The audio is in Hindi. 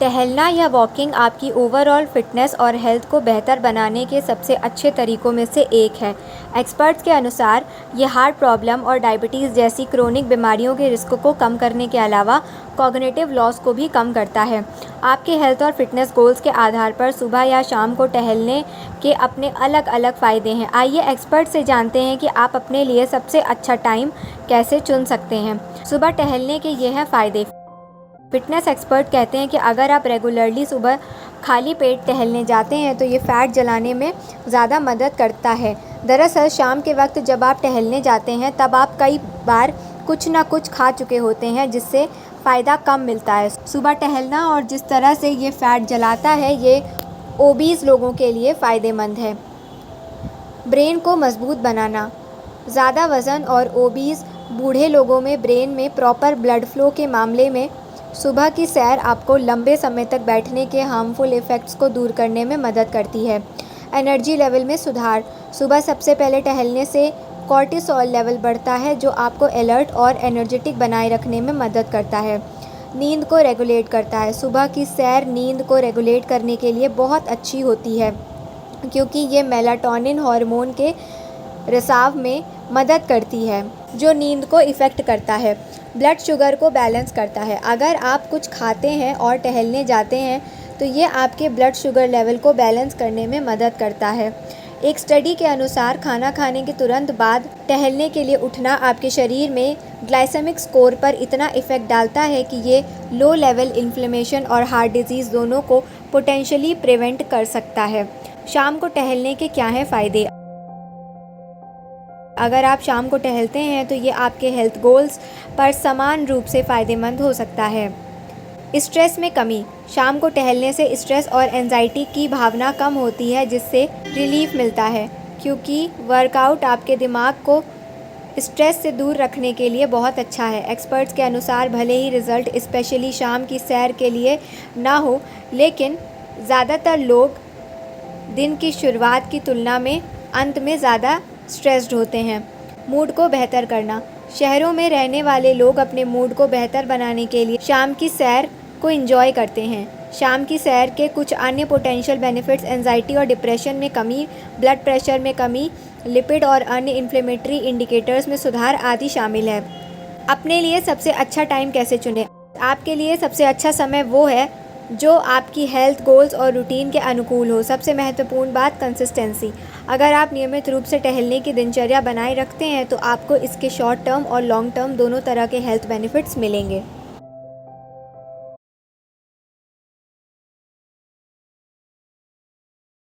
टहलना या वॉकिंग आपकी ओवरऑल फिटनेस और हेल्थ को बेहतर बनाने के सबसे अच्छे तरीकों में से एक है। एक्सपर्ट्स के अनुसार ये हार्ट प्रॉब्लम और डायबिटीज़ जैसी क्रोनिक बीमारियों के रिस्क को कम करने के अलावा कॉग्निटिव लॉस को भी कम करता है। आपके हेल्थ और फिटनेस गोल्स के आधार पर सुबह या शाम को टहलने के अपने अलग अलग फ़ायदे हैं। आइए एक्सपर्ट से जानते हैं कि आप अपने लिए सबसे अच्छा टाइम कैसे चुन सकते हैं। सुबह टहलने के ये हैं फ़ायदे। फिटनेस एक्सपर्ट कहते हैं कि अगर आप रेगुलरली सुबह खाली पेट टहलने जाते हैं तो ये फ़ैट जलाने में ज़्यादा मदद करता है। दरअसल शाम के वक्त जब आप टहलने जाते हैं तब आप कई बार कुछ ना कुछ खा चुके होते हैं, जिससे फ़ायदा कम मिलता है। सुबह टहलना और जिस तरह से ये फ़ैट जलाता है, ये ओबीज़ लोगों के लिए फ़ायदेमंद है। ब्रेन को मजबूत बनाना। ज़्यादा वज़न और ओबीज़ बूढ़े लोगों में ब्रेन में प्रॉपर ब्लड फ्लो के मामले में सुबह की सैर आपको लंबे समय तक बैठने के हार्मफुल इफ़ेक्ट्स को दूर करने में मदद करती है। एनर्जी लेवल में सुधार। सुबह सबसे पहले टहलने से कॉर्टिसोल लेवल बढ़ता है, जो आपको अलर्ट और एनर्जेटिक बनाए रखने में मदद करता है। नींद को रेगुलेट करता है। सुबह की सैर नींद को रेगुलेट करने के लिए बहुत अच्छी होती है, क्योंकि ये मेलाटोनिन हार्मोन के रिसाव में मदद करती है, जो नींद को इफ़ेक्ट करता है। ब्लड शुगर को बैलेंस करता है। अगर आप कुछ खाते हैं और टहलने जाते हैं तो ये आपके ब्लड शुगर लेवल को बैलेंस करने में मदद करता है। एक स्टडी के अनुसार खाना खाने के तुरंत बाद टहलने के लिए उठना आपके शरीर में ग्लाइसेमिक स्कोर पर इतना इफ़ेक्ट डालता है कि ये लो लेवल इन्फ्लेमेशन और हार्ट डिजीज़ दोनों को पोटेंशियली प्रिवेंट कर सकता है। शाम को टहलने के क्या हैं फ़ायदे? अगर आप शाम को टहलते हैं तो ये आपके हेल्थ गोल्स पर समान रूप से फ़ायदेमंद हो सकता है। स्ट्रेस में कमी। शाम को टहलने से स्ट्रेस और एंजाइटी की भावना कम होती है, जिससे रिलीफ मिलता है, क्योंकि वर्कआउट आपके दिमाग को स्ट्रेस से दूर रखने के लिए बहुत अच्छा है। एक्सपर्ट्स के अनुसार भले ही रिज़ल्ट स्पेशली शाम की सैर के लिए ना हो, लेकिन ज़्यादातर लोग दिन की शुरुआत की तुलना में अंत में ज़्यादा स्ट्रेस्ड होते हैं। मूड को बेहतर करना। शहरों में रहने वाले लोग अपने मूड को बेहतर बनाने के लिए शाम की सैर को एंजॉय करते हैं। शाम की सैर के कुछ अन्य पोटेंशियल बेनिफिट्स एंजाइटी और डिप्रेशन में कमी, ब्लड प्रेशर में कमी, लिपिड और अन्य इन्फ्लेमेटरी इंडिकेटर्स में सुधार आदि शामिल है। अपने लिए सबसे अच्छा टाइम कैसे चुनें? आपके लिए सबसे अच्छा समय वो है जो आपकी हेल्थ गोल्स और रूटीन के अनुकूल हो। सबसे महत्वपूर्ण बात कंसिस्टेंसी। अगर आप नियमित रूप से टहलने की दिनचर्या बनाए रखते हैं तो आपको इसके शॉर्ट टर्म और लॉन्ग टर्म दोनों तरह के हेल्थ बेनिफिट्स मिलेंगे।